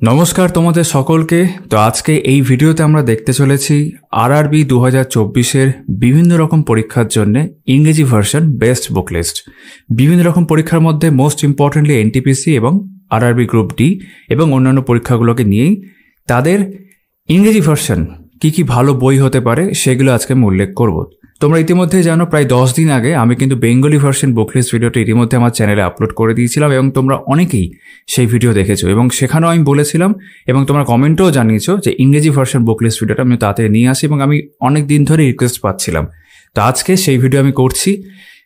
নমস্কার তোমাদের সকলকে। তো আজকে এই ভিডিওতে আমরা দেখতে চলেছি আরআরবি 2024-এর বিভিন্ন রকম পরীক্ষার জন্য ইংরেজি ভার্সন বেস্ট বুক লিস্ট। বিভিন্ন রকম পরীক্ষার মধ্যে মোস্ট ইম্পর্টেন্টলি এনটিপিসি এবং আরআরবি গ্রুপ ডি এবং অন্যান্য পরীক্ষাগুলোকে নিয়েই তাদের ইংরেজি ভার্সন কি কি ভালো বই হতে পারে সেগুলো আজকে আমি উল্লেখ করব। তোমরা ইতিমধ্যে জানো প্রায় 10 দিন আগে আমি কিন্তু বেঙ্গলি ভার্সন বুক লিস্ট ভিডিওটা ইতিমধ্যে আমার চ্যানেলে আপলোড করে দিয়েছিলাম এবং তোমরা অনেকেই সেই ভিডিও দেখেছো এবং সেখানেও আমি বলেছিলাম এবং তোমরা কমেন্টেও জানিয়েছো যে ইংরেজি ভার্সন বুক লিস্ট ভিডিওটা আমি তাড়াতাড়ি নিয়ে আসি এবং আমি অনেক দিন ধরে রিকোয়েস্ট পাচ্ছিলাম। তো আজকে সেই ভিডিও আমি করছি।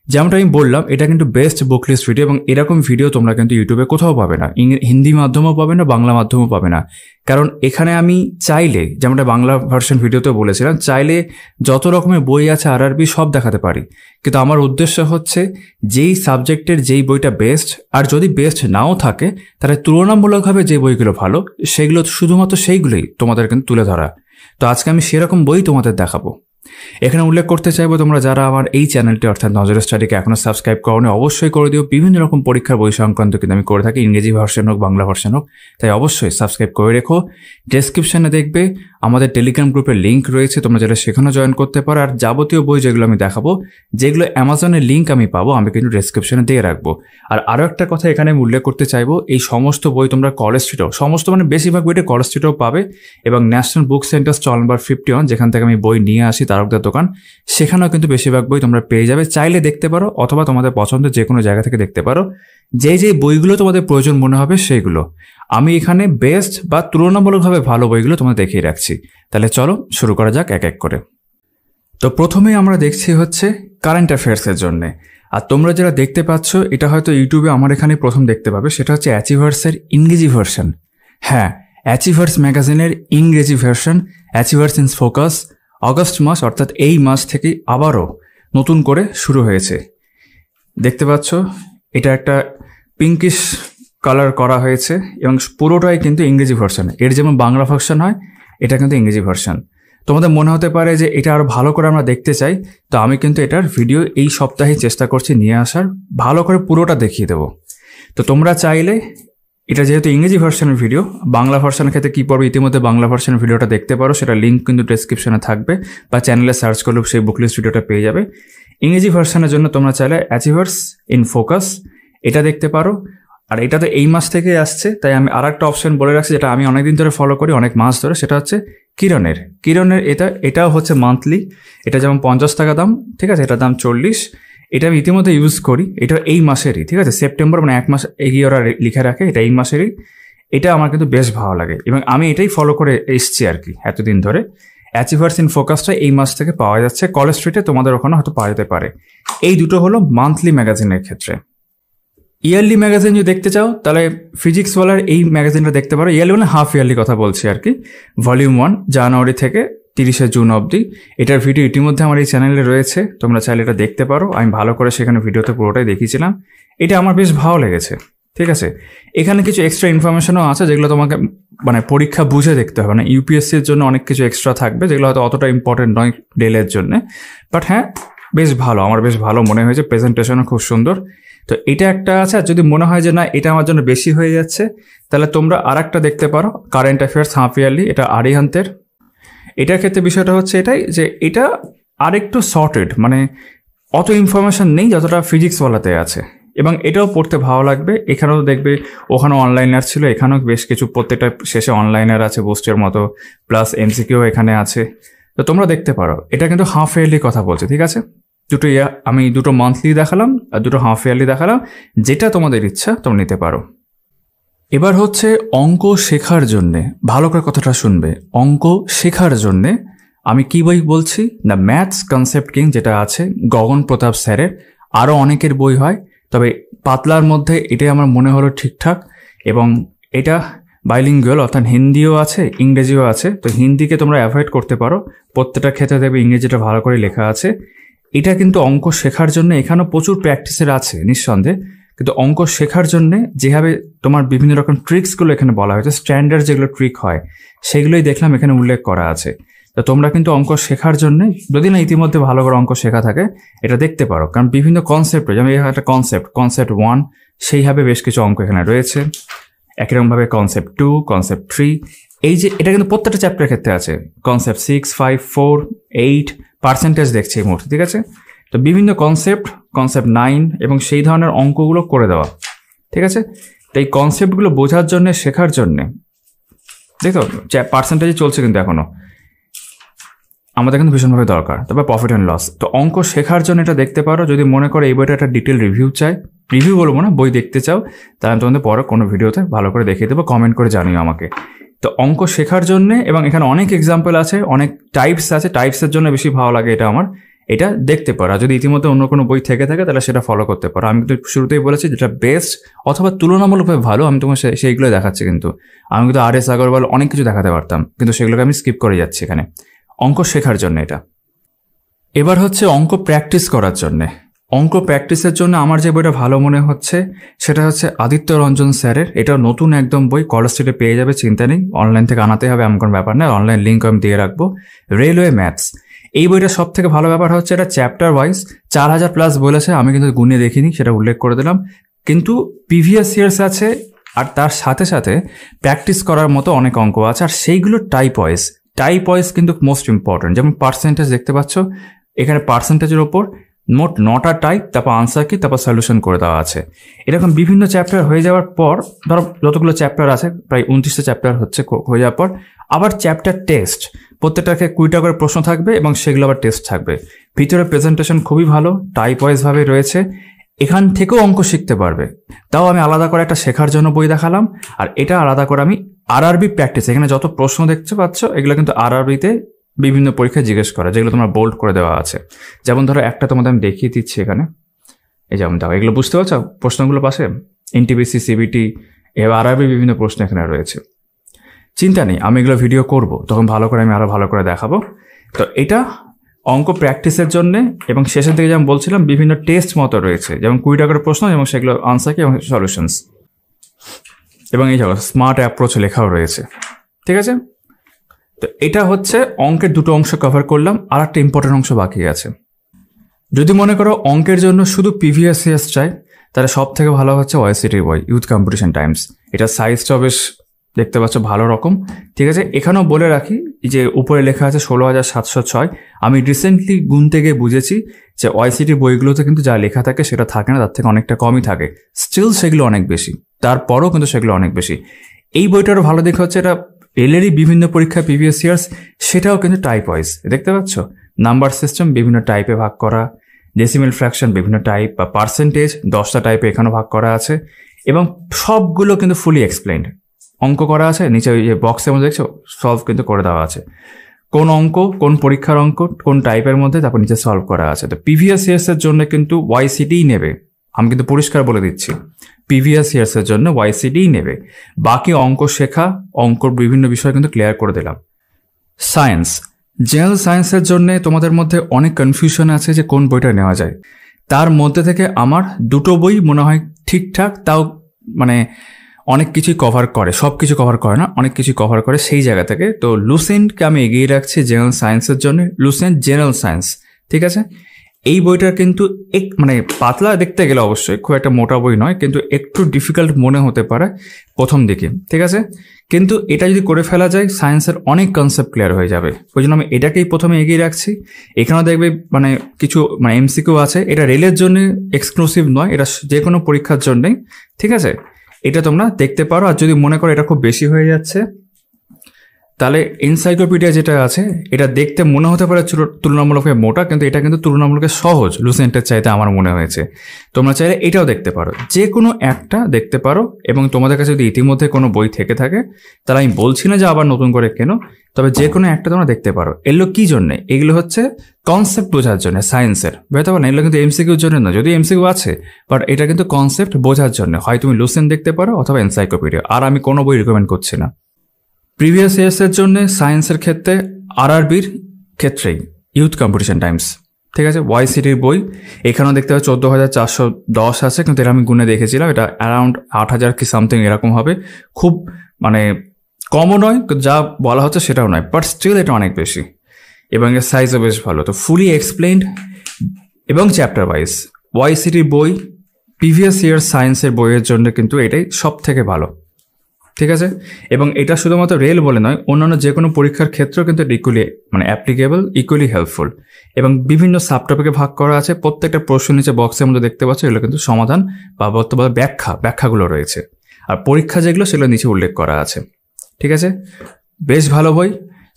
যেমনটা আমি বললাম, এটা কিন্তু বেস্ট বুক লিস্ট ভিডিও এবং এরকম ভিডিও তোমরা কিন্তু ইউটিউবে কোথাও পাবে না, হিন্দি মাধ্যমেও পাবে না, বাংলা মাধ্যমেও পাবে না। কারণ এখানে আমি চাইলে, যেমনটা বাংলা ভার্সন ভিডিওতেও বলেছিলাম, চাইলে যত রকমের বই আছে আরআরবি সব দেখাতে পারি, কিন্তু আমার উদ্দেশ্য হচ্ছে যেই সাবজেক্টের যেই বইটা বেস্ট, আর যদি বেস্ট নাও থাকে তাহলে তুলনামূলকভাবে যে বইগুলো ভালো সেগুলো শুধুমাত্র সেইগুলোই তোমাদের কিন্তু তুলে ধরা। তো আজকে আমি সেরকম বই তোমাদের দেখাবো। এখানে উল্লেখ করতে চাইবো, তোমরা যারা আমার এই চ্যানেলটি অর্থাৎ নজর স্টাডিকে এখনো সাবস্ক্রাইব করোনি অবশ্যই করে দিও। বিভিন্ন রকম পরীক্ষার বই সংক্রান্ত কিন্তু আমি করে থাকি, ইংরেজি ভার্সন হোক বাংলা ভার্সন হোক, তাই অবশ্যই সাবস্ক্রাইব করে রেখো। ডেসক্রিপশনে দেখবে আমাদের টেলিগ্রাম গ্রুপের লিঙ্ক রয়েছে, তোমরা যারা সেখানেও জয়েন করতে পারো। আর যাবতীয় বই যেগুলো আমি দেখাবো, যেগুলো অ্যামাজনের লিঙ্ক আমি পাবো, আমি কিন্তু ডেসক্রিপশনে দিয়ে রাখবো। আর আরও একটা কথা এখানে আমি উল্লেখ করতে চাইবো, এই সমস্ত বই তোমরা কলেজ স্ট্রিটেও, সমস্ত মানে বেশিরভাগ বইটা কলেজ স্ট্রিটেও পাবে এবং national book centre stall number 51, যেখান থেকে আমি বই নিয়ে আসি, তারকদার দোকান, সেখানেও কিন্তু বেশিরভাগ বই তোমরা পেয়ে যাবে। চাইলে দেখতে পারো অথবা তোমাদের পছন্দের যে কোনো জায়গা থেকে দেখতে পারো। যেই বইগুলো তোমাদের প্রয়োজন মনে হবে সেইগুলো আমি এখানে বেস্ট বা তুলনামূলকভাবে ভালো বইগুলো তোমাদের দেখিয়ে রাখছি। তাহলে চলো শুরু করা যাক এক এক করে। তো প্রথমেই আমরা দেখছি হচ্ছে কারেন্ট অ্যাফেয়ার্সের জন্য। আর তোমরা যারা দেখতে পাচ্ছ, এটা হয়তো ইউটিউবে আমার এখানে প্রথম দেখতে পাবে, সেটা হচ্ছে অ্যাচিভার্সের ইংরেজি ভার্সন। হ্যাঁ, অ্যাচিভার্স ম্যাগাজিনের ইংরেজি version, achievers in focus, August মাস অর্থাৎ এই মাস থেকে আবারও নতুন করে শুরু হয়েছে। দেখতে পাচ্ছ এটা একটা পিঙ্কিশ কালার করা হয়েছে এবং পুরোটাই কিন্তু ইংরেজি ভার্সন। এর যেমন বাংলা ভার্সন হয়, এটা কিন্তু ইংরেজি ভার্সন। তোমাদের মনে হতে পারে যে এটা আরও ভালো করে আমরা দেখতে চাই, তো আমি কিন্তু এটার ভিডিও এই সপ্তাহে চেষ্টা করছি নিয়ে আসার, ভালো করে পুরোটা দেখিয়ে দেবো। তো তোমরা চাইলে এটা যেহেতু ইংরেজি ভার্সনের ভিডিও, বাংলা ভার্সনের ক্ষেত্রে কী পড়বে ইতিমধ্যে বাংলা ভার্সনের ভিডিওটা দেখতে পারো, সেটা লিঙ্ক কিন্তু ডেসক্রিপশনে থাকবে বা চ্যানেলে সার্চ করলেও সেই বুক লিস্ট ভিডিওটা পেয়ে যাবে। ইংরেজি ভার্সনের জন্য তোমরা চাইলে অ্যাচিভার্স ইন ফোকাস এটা দেখতে পারো। আর এটা তো এই মাস থেকে আসছে, তাই আমি আর একটা অপশন বলে রাখছি যেটা আমি অনেকদিন ধরে ফলো করি, অনেক মাস ধরে, সেটা হচ্ছে কিরণের। এটাও হচ্ছে মান্থলি, এটা যেমন 50 টাকা দাম, ঠিক আছে, এটার দাম 40। এটা আমি ইতিমধ্যে ইউজ করি, এটা এই মাসেরই, ঠিক আছে, সেপ্টেম্বর মানে এক মাস এগিয়ে ওরা লিখে রাখে, এটা এই মাসেরই। এটা আমার কিন্তু বেশ ভালো লাগে এবং আমি এটাই ফলো করে এসছি আর কি এতদিন ধরে। অ্যাচিভার্স ইন ফোকাসটা এই মাস থেকে পাওয়া যাচ্ছে কলেজ স্ট্রিটে, তোমাদের ওখানে হয়তো পাওয়া যেতে পারে। এই দুটো হলো মান্থলি ম্যাগাজিনের ক্ষেত্রে। ইয়ারলি ম্যাগাজিন যদি দেখতে চাও তাহলে ফিজিক্সওয়ালার এই ম্যাগাজিনটা দেখতে পারো। ইয়ারলি মানে হাফ ইয়ারলি কথা বলছি আর কি। ভলিউম 1 জানুয়ারি থেকে 30শে জুন অবধি। এটার ভিডিও ইতিমধ্যে আমার এই চ্যানেলে রয়েছে, তোমরা চাইলে এটা দেখতে পারো। আমি ভালো করে সেখানে ভিডিওতে পুরোটাই দেখিয়েছিলাম। এটা আমার বেশ ভালো লেগেছে, ঠিক আছে। এখানে কিছু এক্সট্রা ইনফরমেশনও আছে যেগুলো তোমাকে মানে পরীক্ষা বুঝে দেখতে হবে না। ইউপিএসসির জন্য অনেক কিছু এক্সট্রা থাকবে যেগুলো হয়তো অতটা ইম্পর্টেন্ট নয় ডেলের জন্য, বাট হ্যাঁ বেশ ভালো, আমার বেশ ভালো মনে হয়েছে। প্রেজেন্টেশনও খুব সুন্দর। তো এটা একটা আছে। আর যদি মনে হয় যে না এটা আমার জন্য বেশি হয়ে যাচ্ছে, তাহলে তোমরা আর একটা দেখতে পারো, কারেন্ট অ্যাফেয়ার্স হাফ ইয়ারলি, এটা আরিহান্তের। এটার ক্ষেত্রে বিষয়টা হচ্ছে এটাই যে এটা আরেকটু শর্টেড, মানে অত ইনফরমেশন নেই যতটা ফিজিক্সওয়ালাতে আছে, এবং এটাও পড়তে ভালো লাগবে। এখানেও দেখবে ওখানেও অনলাইনার ছিল, এখানেও বেশ কিছু, প্রত্যেকটা শেষে অনলাইনার আছে বুস্টের মতো, প্লাস এমসিকিউ এখানে আছে। তো তোমরা দেখতে পারো। এটা কিন্তু হাফ ইয়ারলি কথা বলছে, ঠিক আছে। আমি দুটো মান্থলি দেখালাম আর দুটো হাফ ইয়ারলি দেখালাম, যেটা তোমাদের ইচ্ছা তোমরা নিতে পারো। এবার হচ্ছে অঙ্ক শেখার জন্যে, ভালো করে কথাটা শুনবে, অঙ্ক শেখার জন্যে আমি কি বই বলছি না, ম্যাথস কনসেপ্ট কিং যেটা আছে গগন প্রতাপ স্যারের। আরও অনেকের বই হয়, তবে পাতলার মধ্যে এটাই আমার মনে হলো ঠিকঠাক। এবং এটা বাইলিঙ্গুয়াল, অর্থাৎ হিন্দিও আছে ইংরেজিও আছে। তো হিন্দিকে তোমরা অ্যাভয়েড করতে পারো, প্রত্যেকটা ক্ষেত্রে দেখবে ইংরেজিটা ভালো করে লেখা আছে। এটা কিন্তু অঙ্ক শেখার জন্য, এখানেও প্রচুর প্র্যাকটিসের আছে নিঃসন্দেহে, কিন্তু অঙ্ক শেখার জন্য যেভাবে তোমার বিভিন্ন রকম ট্রিক্সগুলো এখানে বলা হয়েছে, স্ট্যান্ডার্ড যেগুলো ট্রিক হয় সেগুলোই দেখলাম এখানে উল্লেখ করা আছে। তো তোমরা কিন্তু অঙ্ক শেখার জন্য, যদি না ইতিমধ্যে ভালো করে অঙ্ক শেখা থাকে, এটা দেখতে পারো। কারণ বিভিন্ন কনসেপ্ট, যেমন একটা কনসেপ্ট 1, সেইভাবে বেশ কিছু অঙ্ক এখানে রয়েছে। একই রকমভাবে কনসেপ্ট 2, কনসেপ্ট 3, এই যে এটা কিন্তু প্রত্যেকটা চ্যাপ্টারের ক্ষেত্রে আছে। কনসেপ্ট 6, 5, 4, 8 পার্সেন্টেজ দেখছি এই মুহূর্তে, ঠিক আছে। তো বিভিন্ন কনসেপ্ট 9 এবং সেই ধরনের অঙ্কগুলো করে দেওয়া, ঠিক আছে। তো এই কনসেপ্টগুলো বোঝার জন্যে, শেখার জন্যে, দেখো পার্সেন্টেজে চলছে কিন্তু এখনো আমাদের কিন্তু ভীষণভাবে দরকার। তবে প্রফিট অ্যান্ড লস, তো অঙ্ক শেখার জন্য এটা দেখতে পারো। যদি মনে করো এই বইটা একটা ডিটেল রিভিউ চাই, রিভিউ বলবো না, বই দেখতে চাও, তাহলে আমি তোমাদের পরে কোনো ভিডিওতে ভালো করে দেখিয়ে দেবো, কমেন্ট করে জানিও আমাকে। তো অঙ্ক শেখার জন্য, এবং এখানে অনেক এক্সাম্পল আছে, অনেক টাইপস আছে, টাইপসের জন্য বেশি ভালো লাগে এটা আমার, এটা দেখতে পারো। আর যদি ইতিমধ্যে অন্য কোনো বই থেকে থাকে তাহলে সেটা ফলো করতে পারো। আমি কিন্তু শুরুতেই বলেছি যেটা বেস্ট অথবা তুলনামূলকভাবে ভালো, আমি তোমার সেইগুলো দেখাচ্ছি। কিন্তু আমি কিন্তু RS আগরওয়াল অনেক কিছু দেখাতে পারতাম, কিন্তু সেগুলোকে আমি স্কিপ করে যাচ্ছি এখানে অঙ্ক শেখার জন্য এটা। এবার হচ্ছে অঙ্ক প্র্যাকটিস করার জন্যে। অঙ্ক প্র্যাকটিসের জন্য আমার যে বইটা ভালো মনে হচ্ছে সেটা হচ্ছে আদিত্য রঞ্জন স্যারের। এটা নতুন একদম বই, কলেজ স্ট্রিটে পেয়ে যাবে, চিন্তা নেই, অনলাইন থেকে আনাতে হবে এমন কোনো ব্যাপার না, অনলাইন লিঙ্ক আমি দিয়ে রাখবো। রেলওয়ে ম্যাথস, এই বইটা সব থেকে ভালো ব্যাপার হচ্ছে এটা চ্যাপ্টার ওয়াইজ 4000+ বলেছে, আমি কিন্তু গুনে দেখিনি, সেটা উল্লেখ করে দিলাম। কিন্তু প্রিভিয়াস ইয়ার্স আছে, আর তার সাথে সাথে প্র্যাকটিস করার মতো অনেক অঙ্ক আছে, আর সেইগুলো টাইপ ওয়াইজ কিন্তু মোস্ট ইম্পর্টেন্ট। যেমন পার্সেন্টেজ দেখতে পাচ্ছ এখানে, পার্সেন্টেজের ওপর মোট 9টা টাইপ, তারপর আনসার কি, তারপর সলিউশন করে দেওয়া আছে। এরকম বিভিন্ন চ্যাপ্টার হয়ে যাওয়ার পর, ধরো যতগুলো চ্যাপ্টার আছে, প্রায় 29টা চ্যাপ্টার হচ্ছে, হয়ে যাওয়ার পর আবার চ্যাপ্টার টেস্ট, প্রত্যেকটাকে 20টা করে প্রশ্ন থাকবে এবং সেগুলো আবার টেস্ট থাকবে। ভিতরে প্রেজেন্টেশন খুবই ভালো, টাইপ ওয়াইজ ভাবে রয়েছে, এখান থেকেও অঙ্ক শিখতে পারবে। তাও আমি আলাদা করে একটা শেখার জন্য বই দেখালাম, আর এটা আলাদা করে আমি RRB প্র্যাকটিস, এখানে যত প্রশ্ন দেখতে পাচ্ছ এগুলো কিন্তু RRBতে বিভিন্ন পরীক্ষায় জিজ্ঞেস করা, যেগুলো তোমরা বোল্ড করে দেওয়া আছে। যেমন ধরো একটা তোমাদের আমি দেখিয়ে দিচ্ছি এখানে, এই যেমন দেখো, এগুলো বুঝতে পারছো প্রশ্নগুলো পাশে, NTPC, CBT এবার RRB বিভিন্ন প্রশ্ন এখানে রয়েছে। চিন্তা নেই, আমি এগুলো ভিডিও করব, তখন ভালো করে আমি আরো ভালো করে দেখাবো। তো এটা অঙ্ক প্র্যাকটিসের জন্য, এবং শেষের দিকে যেমন বলছিলাম বিভিন্ন টেস্ট মতো রয়েছে, যেমন 20টা করে প্রশ্ন এবং সেগুলো আনসার কি এবং সলিউশনস, এবং এই জায়গা স্মার্ট অ্যাপ্রোচ লেখাও রয়েছে, ঠিক আছে। তো এটা হচ্ছে অঙ্কের দুটো অংশ কভার করলাম, আর একটা ইম্পর্টেন্ট অংশ বাকি আছে। যদি মনে করো অঙ্কের জন্য শুধু প্রিভিয়াস ইয়ার্স চাই, তাহলে সব থেকে ভালো হচ্ছে ওয়াইসিটির বই, ইউথ কম্পিটিশন টাইমস। এটা সাইজটাও বেশ দেখতে পাচ্ছ ভালো রকম, ঠিক আছে। এখানেও বলে রাখি যে উপরে লেখা আছে 16,706। আমি রিসেন্টলি গুনতে গিয়ে বুঝেছি যে ওয়াইসিটি বইগুলোতে কিন্তু যা লেখা থাকে সেটা থাকে না, তার থেকে অনেকটা কমই থাকে। স্টিল সেগুলো অনেক বেশি, তারপরও কিন্তু সেগুলো অনেক বেশি। এই বইটারও ভালো দিক হচ্ছে এটা রেলেরই বিভিন্ন পরীক্ষা প্রিভিয়াস ইয়ার্স, সেটাও কিন্তু টাইপ ওয়াইজ দেখতে পাচ্ছ। নাম্বার সিস্টেম বিভিন্ন টাইপে ভাগ করা, ডেসিমেল ফ্র্যাকশন বিভিন্ন টাইপ, বা পার্সেন্টেজ 10টা টাইপে এখানেও ভাগ করা আছে, এবং সবগুলো কিন্তু ফুলি এক্সপ্লেইনড অঙ্ক করা আছে। নিচে ওই যে বক্সের মধ্যে দেখছো সলভ কিন্তু করে দেওয়া আছে, কোন অঙ্ক, কোন পরীক্ষার অঙ্ক, কোন টাইপের মধ্যে, তারপর নিচে সলভ করা আছে। তো প্রিভিয়াস ইয়ার্স এর জন্য কিন্তু ওয়াইসিটিই নেবে, আমি কিন্তু পরিষ্কার বলে দিচ্ছি, প্রিভিয়াস ইয়ার্সের জন্য ওয়াইসিটিই নেবে। বাকি অঙ্ক শেখা, অঙ্কর বিভিন্ন বিষয় কিন্তু ক্লিয়ার করে দিলাম। সায়েন্স, জেনারেল সায়েন্সের জন্য তোমাদের মধ্যে অনেক কনফিউশন আছে যে কোন বইটা নেওয়া যায়। তার মধ্যে থেকে আমার দুটো বই মনে হয় ঠিকঠাক, তাও মানে অনেক কিছুই কভার করে, সব কিছু কভার করে না, অনেক কিছু কভার করে সেই জায়গা থেকে। তো লুসেন্টকে আমি এগিয়ে রাখছি জেনারেল সায়েন্সের জন্য, লুসেন্ট জেনারেল সায়েন্স, ঠিক আছে। এই বইটা কিন্তু মানে পাতলা দেখতে গেলে অবশ্যই, খুব একটা মোটা বই নয়, কিন্তু একটু ডিফিকাল্ট মনে হতে পারে প্রথম দিকে, ঠিক আছে। কিন্তু এটা যদি করে ফেলা যায় সায়েন্সের অনেক কনসেপ্ট ক্লিয়ার হয়ে যাবে, ওই জন্য আমি এটাকেই প্রথমে এগিয়ে রাখছি। এখানেও দেখবে মানে কিছু মানে MCQ আছে, এটা রেলের জন্য এক্সক্লুসিভ নয়, এটা যে কোনো পরীক্ষার জন্যই, ঠিক আছে। এটা তোমরা দেখতে পারো। আর যদি মনে করো এটা খুব বেশি হয়ে যাচ্ছে, তাহলে এনসাইক্লোপিডিয়া যেটা আছে এটা দেখতে মনে হতে পারে তুলনামূলকভাবে মোটা, কিন্তু এটা কিন্তু তুলনামূলক সহজ লুসেন্টের চাইতে আমার মনে হয়েছে। তোমরা চাইলে এটাও দেখতে পারো, যে কোনো একটা দেখতে পারো। এবং তোমাদের কাছে যদি ইতিমধ্যে কোনো বই থেকে থাকে তাহলে আমি বলছি না যে আবার নতুন করে কেন, তবে যে কোনো একটা তোমরা দেখতে পারো। এগুলো কি জন্য? এগুলো হচ্ছে কনসেপ্ট বোঝার জন্য সায়েন্সের, বুঝতে পারো না, এগুলো কিন্তু MCQর জন্য না, যদি MCQ আছে, বাট এটা কিন্তু কনসেপ্ট বোঝার জন্য। হয় তুমি লুসেন্ট দেখতে পারো অথবা এনসাইক্লোপিডিয়া, আর আমি কোনো বই রিকমেন্ড করছি না। প্রিভিয়াস ইয়ার্সের জন্য সায়েন্সের ক্ষেত্রে RRBর ক্ষেত্রেই ইউথ কম্পিটিশন টাইমস, ঠিক আছে। ওয়াইসিটির বই এখানেও দেখতে হবে 14,410 আছে, কিন্তু এটা আমি গুনে দেখেছিলাম, এটা অ্যারাউন্ড 8,000 কি সামথিং এরকম হবে। খুব মানে কমও নয়, যা বলা হচ্ছে সেটাও নয়, বাট স্টিল এটা অনেক বেশি, এবং এর সাইজও বেশ ভালো। তো ফুলি এক্সপ্লেইনড এবং চ্যাপ্টার ওয়াইজ ওয়াইসিটির বই প্রিভিয়াস ইয়ার সায়েন্সের বইয়ের জন্য কিন্তু এটাই সব থেকে ভালো, ঠিক আছে, এবং এটা শুধুমাত্র রেল বলে নয়, অন্যান্য যে কোনো পরীক্ষার ক্ষেত্রেও কিন্তু ইকুয়ালি অ্যাপ্লিকেবল, ইকুয়ালি হেল্পফুল। এবং বিভিন্ন সাবটপিকে ভাগ করা আছে। প্রত্যেকটা প্রশ্ন নিচে বক্সের মধ্যে দেখতে পাচ্ছ, এগুলো কিন্তু সমাধান বা বর্তমানে ব্যাখ্যাগুলো রয়েছে। আর পরীক্ষা যেগুলো সেগুলো নিচে উল্লেখ করা আছে। ঠিক আছে, বেশ ভালো বই।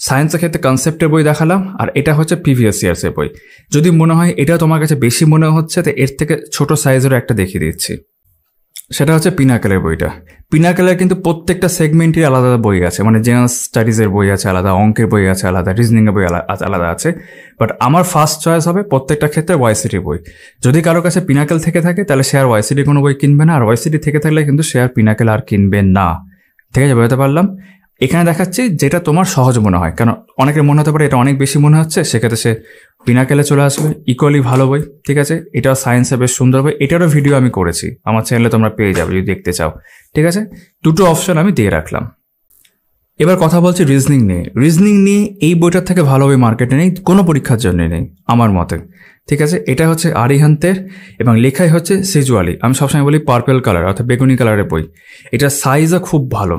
সায়েন্সের ক্ষেত্রে কনসেপ্টের বই দেখালাম, আর এটা হচ্ছে প্রিভিয়াস ইয়ার্সের বই। যদি মনে হয় এটা তোমার কাছে বেশি মনে হচ্ছে, তো এর থেকে ছোট সাইজেরও একটা দেখিয়ে দিচ্ছি। সেটা হচ্ছে পিনাকেলের বইটা। পিনাকেলের কিন্তু প্রত্যেকটা সেগমেন্টের আলাদা আলাদা বই আছে, মানে জেনারেল স্টাডিজের বই আছে আলাদা, অঙ্কের বই আছে আলাদা, রিজনিংয়ের বই আলাদা আছে। বাট আমার ফার্স্ট চয়েস হবে প্রত্যেকটা ক্ষেত্রে ওয়াইসিটির বই। যদি কারো কাছে পিনাকেল থেকে থাকে তাহলে সে আর ওয়াইসিটির কোনো বই কিনবে না, আর ওয়াইসিটি থেকে থাকলে কিন্তু সে আর পিনাকেল আর কিনবে না। ঠিক আছে, বুঝতে পারলাম। এখানে দেখাচ্ছি যেটা তোমার সহজ মনে হয়, কারণ অনেকের মনে হতে পারে এটা অনেক বেশি মনে হচ্ছে, সেক্ষেত্রে সে পিনাকেলে চলে আসবে। ইকুয়ালি ভালো বই। ঠিক আছে, এটাও সায়েন্সে বেশ সুন্দর বই। এটারও ভিডিও আমি করেছি, আমার চ্যানেলে তোমরা পেয়ে যাবে যদি দেখতে চাও। ঠিক আছে, দুটো অপশন আমি দিয়ে রাখলাম। এবার কথা বলছি রিজনিং নিয়ে। রিজনিং নিয়ে এই বইটার থেকে ভালো বই মার্কেটে নেই, কোনো পরীক্ষার জন্য নেই আমার মতে। ঠিক আছে, এটা হচ্ছে আরিহান্তের এবং লেখাই হচ্ছে সিজুয়ালি। আমি সবসময় বলি পার্পেল কালার অর্থাৎ বেগুনি কালারের বই। এটা সাইজও খুব ভালো,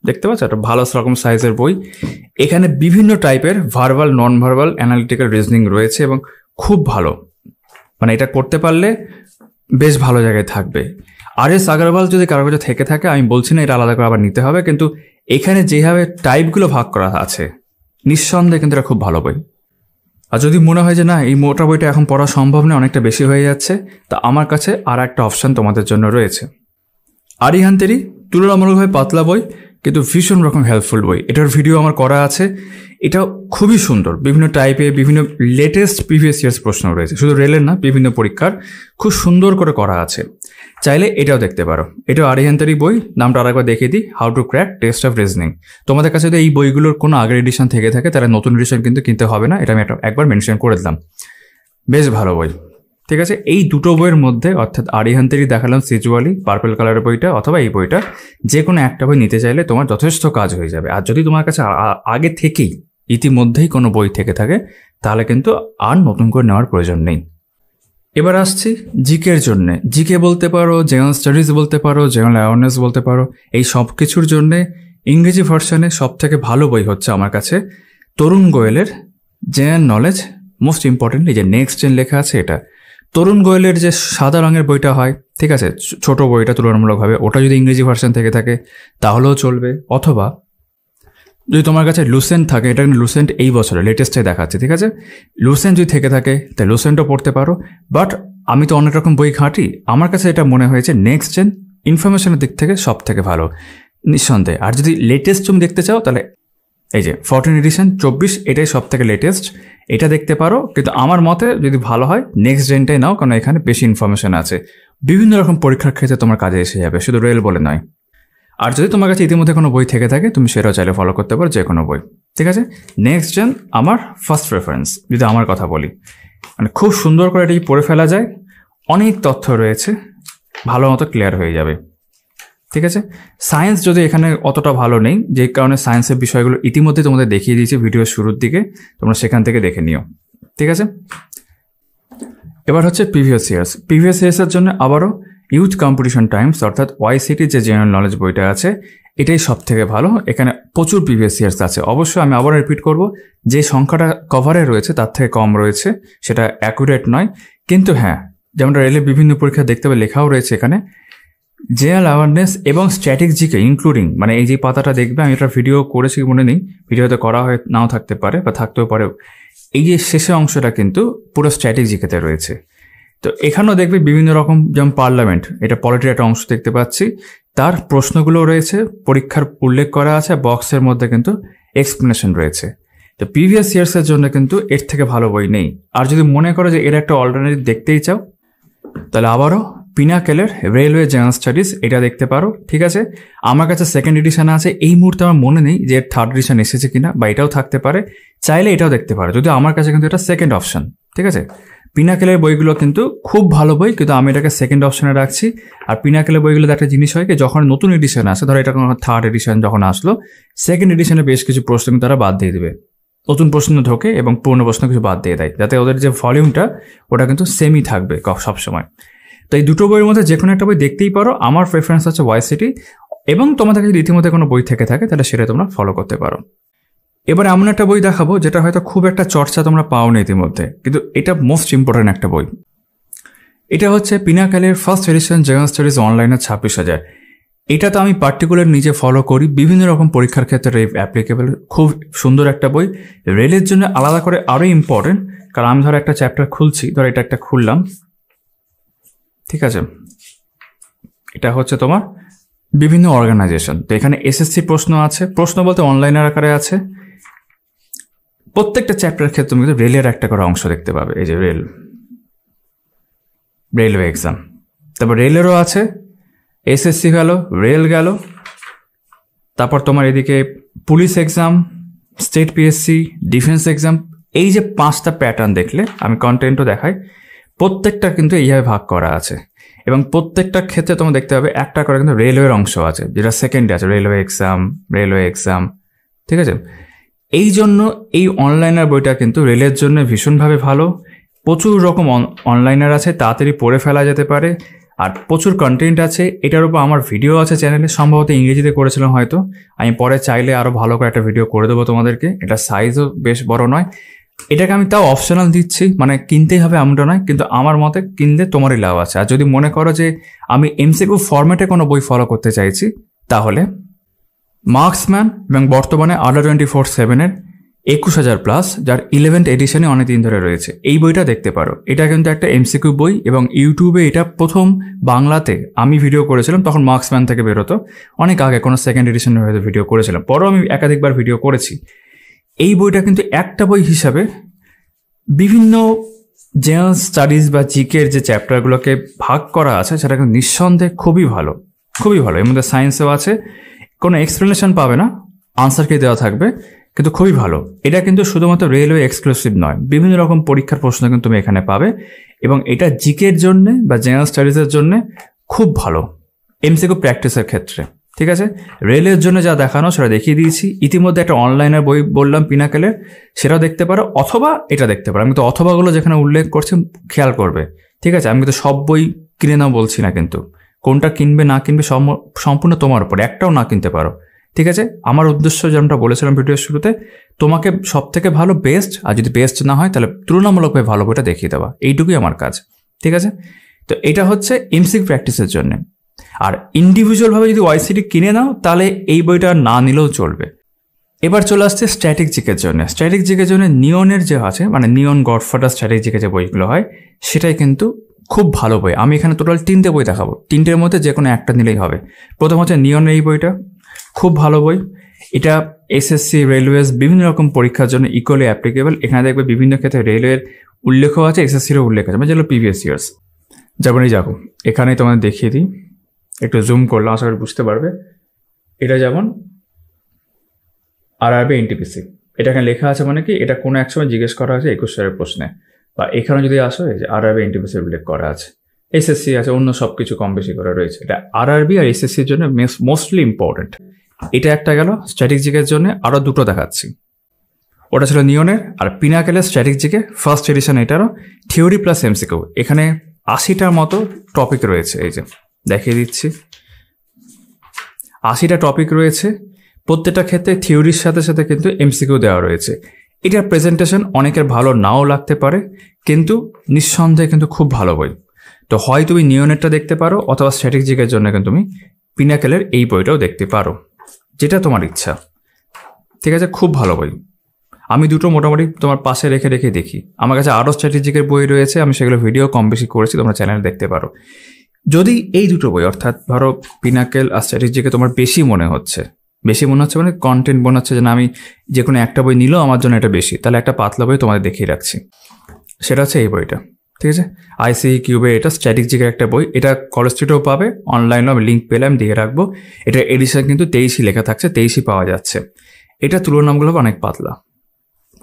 দেখতে পাচ্ছ, একটা ভালো রকম সাইজের বই। এখানে বিভিন্ন টাইপের verbal, non verbal, analytical reasoning রয়েছে এবং খুব ভালো, মানে এটা করতে পারলে বেশ ভালো জায়গায় থাকবে। RS আগরওয়াল যদি কারো কাছে থেকে থাকে, আমি বলছি না এটা আলাদা করে আবার নিতে হবে, কিন্তু এখানে যেভাবে টাইপগুলো ভাগ করা আছে নিঃসন্দেহে কিন্তু এটা খুব ভালো বই। আর যদি মনে হয় যে না এই মোটা বইটা এখন পড়া সম্ভব নয়, অনেকটা বেশি হয়ে যাচ্ছে, তা আমার কাছে আর একটা অপশান তোমাদের জন্য রয়েছে। আরিহান্তেরই তুলনামূলকভাবে পাতলা বই, কিন্তু ভীষণ রকম হেল্পফুল বই। এটার ভিডিও আমার করা আছে। এটা খুবই সুন্দর, বিভিন্ন টাইপে বিভিন্ন লেটেস্ট প্রিভিয়াস ইয়ার্স প্রশ্ন রয়েছে, শুধু রেলের না, বিভিন্ন পরীক্ষার খুব সুন্দর করে করা আছে। চাইলে এটাও দেখতে পারো। এটাও আরিহান্তেরই বই। নামটা আরেকবার দেখিয়ে দিই, how to crack test of reasoning. তোমাদের কাছে যদি এই বইগুলোর কোনো আগের এডিশন থেকে থাকে তাহলে নতুন এডিশন কিন্তু কিনতে হবে না, এটা আমি একবার মেনশন করে দিলাম। বেশ ভালো বই। ঠিক আছে, এই দুটো বইয়ের মধ্যে অর্থাৎ আরিহান্তেরই দেখালাম সিজুয়ালি পার্পল কালারের বইটা, অথবা এই বইটা, যে কোনো একটা বই নিতে চাইলে তোমার যথেষ্ট কাজ হয়ে যাবে। আর যদি তোমার কাছে আগে থেকেই ইতিমধ্যেই কোনো বই থেকে থাকে তাহলে কিন্তু আর নতুন করে নেওয়ার প্রয়োজন নেই। এবার আসছি জিকের জন্যে। জিকে বলতে পারো, জেনারেল স্টাডিজ বলতে পারো, জেনারেল অ্যাওয়ারনেস বলতে পারো, এই সব কিছুর জন্যে ইংরেজি ভার্সনে সব থেকে ভালো বই হচ্ছে আমার কাছে তরুণ গোয়েলের জেনারেল নলেজ। মোস্ট ইম্পর্টেন্টলি যে নেক্সট জেন লেখা আছে এটা। তরুণ গোয়েলের যে সাদা রঙের বইটা হয়, ঠিক আছে, ছোট বইটা তুলনামূলকভাবে, ওটা যদি ইংরেজি ভার্সন থেকে থাকে তাহলেও চলবে। অথবা যদি তোমার কাছে লুসেন্ট থাকে, এটা কিন্তু লুসেন্ট এই বছরে লেটেস্টে দেখাচ্ছে, ঠিক আছে, লুসেন্ট যদি থেকে থাকে তাই লুসেন্টও পড়তে পারো। বাট আমি তো অনেক রকম বই ঘাঁটি, আমার কাছে এটা মনে হয়েছে নেক্সট জেন ইনফরমেশনের দিক থেকে সব থেকে ভালো নিঃসন্দেহে। আর যদি লেটেস্ট তুমি দেখতে চাও তাহলে এই যে 14 এডিশন 24, এটাই সব থেকে লেটেস্ট, এটা দেখতে পারো। কিন্তু আমার মতে যদি ভালো হয় নেক্সট জেনটাই নাও, কারণ এখানে বেশি ইনফরমেশন আছে, বিভিন্ন রকম পরীক্ষার ক্ষেত্রে তোমার কাজে এসে যাবে, শুধু রেল বলে নয়। আর যদি তোমার কাছে ইতিমধ্যে কোনো বই থেকে থাকে তুমি সেটাও চাইলে ফলো করতে পারো, যে কোনো বই। ঠিক আছে, নেক্সট জেন আমার ফার্স্ট প্রেফারেন্স। যদি আমার কথা বলি, মানে খুব সুন্দর করে এটি পড়ে ফেলা যায়, অনেক তথ্য রয়েছে, ভালো মতো ক্লিয়ার হয়ে যাবে। ঠিক আছে, সায়েন্স যদি এখানে অতটা ভালো নেই, যে কারণে সায়েন্সের বিষয়গুলো ইতিমধ্যে তোমাদের দেখিয়ে দিয়েছি ভিডিওর শুরুর দিকে, তোমরা সেখান থেকে দেখে নিও। ঠিক আছে, এবার হচ্ছে প্রিভিয়াস ইয়ার্স। প্রিভিয়াস ইয়ার্সের জন্য আবারও ইউথ কম্পিটিশন টাইমস অর্থাৎ ওয়াইসিটি যে জেনারেল নলেজ বইটা আছে, এটাই সব থেকে ভালো। এখানে প্রচুর প্রিভিয়াস ইয়ার্স আছে। অবশ্যই আমি আবারও রিপিট করব, যে সংখ্যাটা কভারে রয়েছে তার থেকে কম রয়েছে, সেটা অ্যাকুরেট নয়। কিন্তু হ্যাঁ, যেমনটা রেলের বিভিন্ন পরীক্ষা দেখতে পাবে লেখাও রয়েছে এখানে জেনারেল অ্যাওয়ারনেস এবং স্ট্যাটিক জিকে ইনক্লুডিং, মানে এই যে পাতাটা দেখবে, আমি এটা ভিডিও করেছি মনে নেই, ভিডিওতে করা হয় নাও থাকতে পারে বা থাকতেও পারে, এই যে শেষের অংশটা কিন্তু পুরো স্ট্যাটিক জিকেতে রয়েছে। তো এখানেও দেখবে বিভিন্ন রকম, যেমন পার্লামেন্ট, এটা পলিটির একটা অংশ দেখতে পাচ্ছি, তার প্রশ্নগুলো রয়েছে, পরীক্ষার উল্লেখ করা আছে, বক্সের মধ্যে কিন্তু এক্সপ্লেনেশন রয়েছে। তো প্রিভিয়াস ইয়ার্সের জন্য কিন্তু এর থেকে ভালো বই নেই। আর যদি মনে করো যে এর একটা অল্টারনেটিভ দেখতেই চাও, তাহলে আবারও পিনাকেলের রেলওয়ে জেনারেল স্টাডিজ এটা দেখতে পারো। ঠিক আছে, আমার কাছে সেকেন্ড এডিশন আছে, এই মুহূর্তে আমার মনে নেই যে থার্ড এডিশন এসেছে কিনা, বা এটাও থাকতে পারে, চাইলে এটাও দেখতে পারো, যদি আমার কাছে কিন্তু এটা সেকেন্ড অপশন। ঠিক আছে, পিনাকেলের বইগুলো কিন্তু খুব ভালো বই, কিন্তু আমি এটাকে সেকেন্ড অপশনে রাখছি। আর পিনাকেলের বইগুলোতে একটা জিনিস হয় কি, যখন নতুন এডিশন আসে, ধরো এটা কোনো থার্ড এডিশন যখন আসলো, সেকেন্ড এডিশনে বেশ কিছু প্রশ্ন কিন্তু তারা বাদ দিয়ে দেবে, নতুন প্রশ্ন ঢোকে এবং পুরনো প্রশ্ন কিছু বাদ দিয়ে দেয়, যাতে ওদের যে ভলিউমটা ওটা কিন্তু সেমই থাকবে সবসময়। তো এই দুটো বইয়ের মধ্যে যে কোনো একটা বই দেখতেই পারো। আমার প্রেফারেন্স হচ্ছে ওয়াইসিটি এবং তোমাদের যদি ইতিমধ্যে কোনো বই থেকে থাকে তাহলে সেটা তোমরা ফলো করতে পারো। এবার এমন একটা বই দেখাবো যেটা হয়তো খুব একটা চর্চা তোমরা পাওনি ইতিমধ্যে, কিন্তু এটা মোস্ট ইম্পর্টেন্ট একটা বই। এটা হচ্ছে পিনাকেলের ফার্স্ট এডিশন জেনারেল স্টাডিজ অনলাইনের 26,000। এটা তো আমি পার্টিকুলার নিজে ফলো করি, বিভিন্ন রকম পরীক্ষার ক্ষেত্রে অ্যাপ্লিকেবল, খুব সুন্দর একটা বই। রেলের জন্য আলাদা করে আরও ইম্পর্টেন্ট, কারণ আমি ধরো একটা চ্যাপ্টার খুলছি, ধরো এটা একটা খুললাম, ঠিক আছে, এটা হচ্ছে তোমার বিভিন্ন অর্গানাইজেশন। তো এখানে এসএসসি প্রশ্ন আছে, প্রশ্ন বলতে অনলাইনের আকারে আছে। প্রত্যেকটা চ্যাপ্টারের ক্ষেত্রে তুমি কিন্তু রেলের একটা করে অংশ দেখতে পাবে। এই যে রেলওয়ে এক্সাম, তারপর রেলেরও আছে, এসএসসি গেল, রেল গেল, তারপর তোমার এদিকে police exam, state PSC, defence exam. এই যে 5টা প্যাটার্ন দেখলে, আমি কন্টেন্টও দেখাই, প্রত্যেকটা কিন্তু এইভাবে ভাগ করা আছে এবং প্রত্যেকটা ক্ষেত্রে তোমরা দেখতে পাবে একটা করে কিন্তু রেলওয়ের অংশ আছে, যেটা সেকেন্ডে আছে, রেলওয়ে এক্সাম, ঠিক আছে। এই জন্য এই অনলাইনার বইটা কিন্তু রেলের জন্য ভীষণভাবে ভালো। প্রচুর রকম অনলাইনার আছে, তাড়াতাড়ি পড়ে ফেলা যেতে পারে, আর প্রচুর কন্টেন্ট আছে। এটার উপর আমার ভিডিও আছে চ্যানেলে, সম্ভবত ইংরেজিতে করেছিলাম হয়তো, আমি পরে চাইলে আরও ভালো করে একটা ভিডিও করে দেবো তোমাদেরকে। এটা সাইজও বেশ বড় নয়, এটাকে আমি তাও অপশনাল দিচ্ছি, মানে কিনতেই হবে এমনটা নয়, কিন্তু আমার মতে কিনলে তোমারই লাভ আছে। আর যদি মনে করো যে আমি এমসিকিউ ফরম্যাটে কোনো বই ফলো করতে চাইছি, তাহলে মার্কসম্যান এবং বর্তমানে ADA24/7-এর 21,000+, যার 11th এডিশনে অনেকদিন ধরে রয়েছে, এই বইটা দেখতে পারো। এটা কিন্তু একটা এমসিকিউ বই এবং ইউটিউবে এটা প্রথম বাংলাতে আমি ভিডিও করেছিলাম, তখন মার্কসম্যান থেকে বেরোতো, অনেক আগে কোনো সেকেন্ড এডিশনের হয়তো ভিডিও করেছিলাম, পরেও আমি একাধিকবার ভিডিও করেছি। এই বইটা কিন্তু একটা বই হিসাবে বিভিন্ন জেনারেল স্টাডিজ বা জিকের যে চ্যাপ্টারগুলোকে ভাগ করা আছে, সেটা কিন্তু নিঃসন্দেহে খুবই ভালো। এর মধ্যে সায়েন্সও আছে, কোনো এক্সপ্লেনেশন পাবে না, আনসার কি দেওয়া থাকবে, কিন্তু খুবই ভালো। এটা কিন্তু শুধুমাত্র রেলওয়ে এক্সক্লুসিভ নয়, বিভিন্ন রকম পরীক্ষার প্রশ্ন কিন্তু তুমি এখানে পাবে এবং এটা জিকের জন্য বা জেনারেল স্টাডিজের জন্য খুব ভালো এমসিকিউ প্র্যাকটিসের ক্ষেত্রে, ঠিক আছে। রেলের জন্য যা দেখানো সেটা দেখিয়ে দিয়েছি। ইতিমধ্যে একটা অনলাইনের বই বললাম পিনাকেলের, সেটাও দেখতে পারো, অথবা এটা দেখতে পারো। আমি তো অথবাগুলো যেখানে উল্লেখ করছি খেয়াল করবে, ঠিক আছে। আমি কিন্তু সব বই কিনে নাও বলছি না, কিন্তু কোনটা কিনবে না কিনবে সম্পূর্ণ তোমার উপর, একটাও না কিনতে পারো, ঠিক আছে। আমার উদ্দেশ্য যেমনটা বলেছিলাম ভিডিওর শুরুতে, তোমাকে সব থেকে ভালো বেস্ট, আর যদি বেস্ট না হয় তাহলে তুলনামূলকভাবে ভালো বইটা দেখিয়ে দেওয়া, এইটুকুই আমার কাজ, ঠিক আছে। তো এটা হচ্ছে এমসিকিউ প্র্যাকটিসের জন্য। আর ইন্ডিভিজুয়ালভাবে যদি ওয়াইসিটি কিনে নাও তাহলে এই বইটা না নিলেও চলবে। এবার চলে আসছে স্ট্যাটিক জিকের জন্য। স্ট্যাটিক জিকের জন্য নিয়নের যে আছে, মানে নিয়ন, গডফাদার, স্ট্যাটিক জিকে যে বইগুলো হয়, সেটাই কিন্তু খুব ভালো বই। আমি এখানে টোটাল 3টে বই দেখাবো, 3টের মধ্যে যে কোনো একটা নিলেই হবে। প্রথম হচ্ছে নিয়নের এই বইটা, খুব ভালো বই। এটা এসএসসি, রেলওয়েজ, বিভিন্ন রকম পরীক্ষার জন্য ইকুয়ালি অ্যাপ্লিকেবল। এখানে দেখবে বিভিন্ন ক্ষেত্রে রেলওয়ের উল্লেখও আছে, এসএসসিরও উল্লেখ আছে, মানে যেগুলো প্রিভিয়াস ইয়ার্স। যেমনই যাবো, এখানেই তোমাদের দেখিয়ে দিই, একটু জুম করলাম, আশা করি বুঝতে পারবে। এটা যেমন আরআরবি এনটিপিসি, এটা এখানে লেখা আছে, মানে কি এটা কোনো এক সময় জিজ্ঞেস করা হয়েছে 21 সালের প্রশ্নে, বা এখানে যদি আসো এই যে আরআরবি এনটিপিসির উল্লেখ করা আছে, এসএসসি আছে, অন্য সব কিছু কম বেশি করে রয়েছে। এটা আরআরবি আর এসএসসির জন্য মোস্টলি ইম্পর্টেন্ট। এটা একটা গেল। স্ট্যাটিক জিকের জন্য আরও দুটো দেখাচ্ছি, ওটা ছিল নিয়নের। আর পিনাকেলের স্ট্যাটিক জিকে ফার্স্ট এডিশন, এটারও থিওরি প্লাস এমসিকিউ। এখানে 80টার মতো টপিক রয়েছে, এই যে দেখিয়ে দিচ্ছি, 80টা টপিক রয়েছে। প্রত্যেকটা ক্ষেত্রে থিওরির সাথে সাথে কিন্তু এমসিকিউ দেওয়া রয়েছে। এটার প্রেজেন্টেশন অনেকের ভালো নাও লাগতে পারে, কিন্তু নিঃসন্দেহে কিন্তু খুব ভালো বই। তো হয় তুমি নিয়নেরটা দেখতে পারো, অথবা স্ট্যাটিক জিকের জন্য কিন্তু তুমি পিনাকেলের এই বইটাও দেখতে পারো, যেটা তোমার ইচ্ছা, ঠিক আছে। খুব ভালো বই। আমি দুটো মোটামুটি তোমার পাশে রেখে দেখি। আমার কাছে আরও স্ট্র্যাটেজিকের বই রয়েছে, আমি সেগুলো ভিডিও কম বেশি করেছি, তোমরা চ্যানেলে দেখতে পারো। যদি এই দুটো বই, অর্থাৎ ধরো পিনাকেল আর স্ট্র্যাটেজিকে তোমার বেশি মনে হচ্ছে মানে কন্টেন্ট মনে হচ্ছে যে না, আমি যে কোনো একটা বই নিলেও আমার জন্য এটা বেশি, তাহলে একটা পাতলা বই তোমাদের দেখিয়ে রাখছি, সেটা হচ্ছে এই বইটা, ঠিক আছে। আইসিই কিউবে এটা স্ট্যাটিক জিকের একটা বই। এটা কলেজ স্ট্রিটেও পাবে, অনলাইনেও আমি লিঙ্ক পেলাম, দিয়ে রাখবো। এটা এডিশন কিন্তু 23 লেখা থাকছে, 23 পাওয়া যাচ্ছে। এটা তুলনামূলক অনেক পাতলা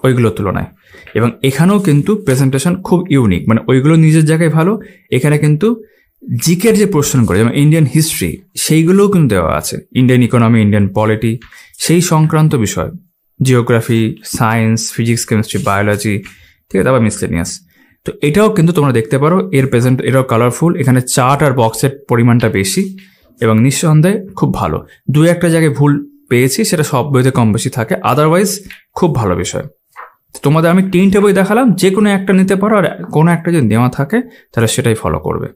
ওইগুলোর তুলনায়, এবং এখানেও কিন্তু প্রেজেন্টেশন খুব ইউনিক, মানে ওইগুলো নিজের জায়গায় ভালো, এখানে কিন্তু জিকের যে প্রশ্নগুলো, যেমন ইন্ডিয়ান হিস্ট্রি, সেইগুলোও কিন্তু দেওয়া আছে, ইন্ডিয়ান ইকোনমি, ইন্ডিয়ান পলিটি, সেই সংক্রান্ত বিষয়, geography, science, physics, chemistry, biology, ঠিক আছে, আবার মিসলেনিয়াস। তো এটাও কিন্তু তোমরা দেখতে পারো, এটাও কালারফুল। এখানে চার্ট আর বক্সের পরিমাণটা বেশি, এবং নিঃসন্দেহে খুব ভালো। দু একটা জায়গায় ভুল পেয়েছি, সেটা সব বইতে কম বেশি থাকে, আদারওয়াইজ খুব ভালো বিষয়। তোমাদের আমি 3টে বই দেখালাম, যে কোনো একটা নিতে পারো, আর কোনো একটা যদি নেওয়া থাকে তাহলে সেটাই ফলো করবে।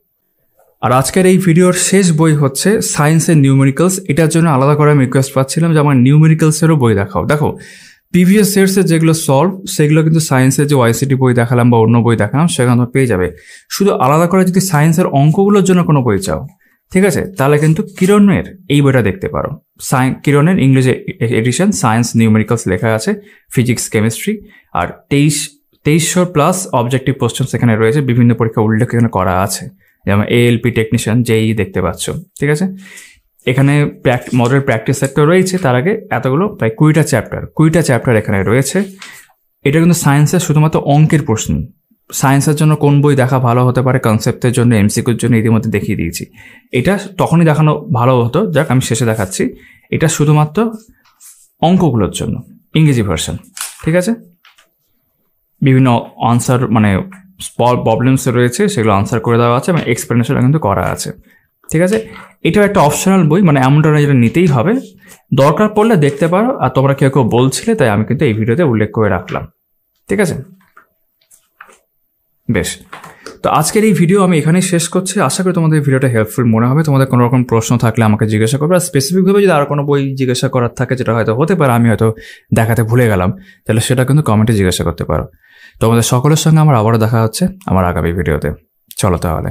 আর আজকের এই ভিডিওর শেষ বই হচ্ছে সায়েন্স এন্ড নিউমেরিক্যালস। এটার জন্য আলাদা করে আমি রিকোয়েস্ট পাচ্ছিলাম যে আমার নিউমেরিক্যালসেরও বই দেখাও। দেখো প্রিভিয়াস ইয়ার্সের যেগুলো সলভ, সেগুলো কিন্তু সায়েন্সের যে ওয়াইসিটি বই দেখালাম বা অন্য বই দেখালাম সেখানে তোমরা পেয়ে যাবে। শুধু আলাদা করে যদি সায়েন্সের অঙ্কগুলোর জন্য কোনো বই চাও, ঠিক আছে, তাহলে কিন্তু কিরণের এই বইটা দেখতে পারো। কিরণের ইংরেজি এডিশন সায়েন্স নিউমেরিক্যালস লেখা আছে, ফিজিক্স কেমিস্ট্রি, আর 2300+ অবজেক্টিভ কোশ্চেন সেখানে রয়েছে, বিভিন্ন পরীক্ষা উল্লেখ এখানে করা আছে, যেমন ALP টেকনিশিয়ান যেই দেখতে পাচ্ছ, ঠিক আছে। এখানে মডেল প্র্যাকটিস সেটটা রয়েছে, তার আগে এতগুলো প্রায় 20টা চ্যাপ্টার এখানে রয়েছে। এটা কিন্তু সায়েন্সের শুধুমাত্র অঙ্কের প্রশ্ন। সায়েন্সের জন্য কোন বই দেখা ভালো হতে পারে, কনসেপ্টের জন্য, MCQর জন্য ইতিমধ্যে দেখিয়ে দিয়েছি। এটা তখনই দেখানো ভালো হতো, যাক আমি শেষে দেখাচ্ছি। এটা শুধুমাত্র অঙ্কগুলোর জন্য ইংরেজি ভার্সন, ঠিক আছে। বিভিন্ন আনসার মানে প্রবলেমস রয়েছে, সেগুলো আনসার করে দেওয়া আছে এবং এক্সপ্লেনেশন কিন্তু করা আছে, ঠিক আছে। এটাও একটা অপশনাল বই, মানে এমনটা না যেটা নিতেই হবে, দরকার পড়লে দেখতে পারো। আর তোমরা কেউ কেউ বলছিলে, তাই আমি কিন্তু এই ভিডিওতে উল্লেখ করে রাখলাম, ঠিক আছে। বেশ, তো আজকের এই ভিডিও আমি এখানেই শেষ করছি। আশা করি তোমাদের ভিডিওটা হেল্পফুল মনে হবে। তোমাদের কোনো রকম প্রশ্ন থাকলে আমাকে জিজ্ঞাসা করবে, আর স্পেসিফিকভাবে যদি আর কোনো বই জিজ্ঞাসা করার থাকে যেটা হয়তো হতে পারে আমি হয়তো দেখাতে ভুলে গেলাম, তাহলে সেটা কিন্তু কমেন্টে জিজ্ঞাসা করতে পারো। তোমাদের সকলের সঙ্গে আমার আবারও দেখা হচ্ছে আমার আগামী ভিডিওতে। চলো তাহলে।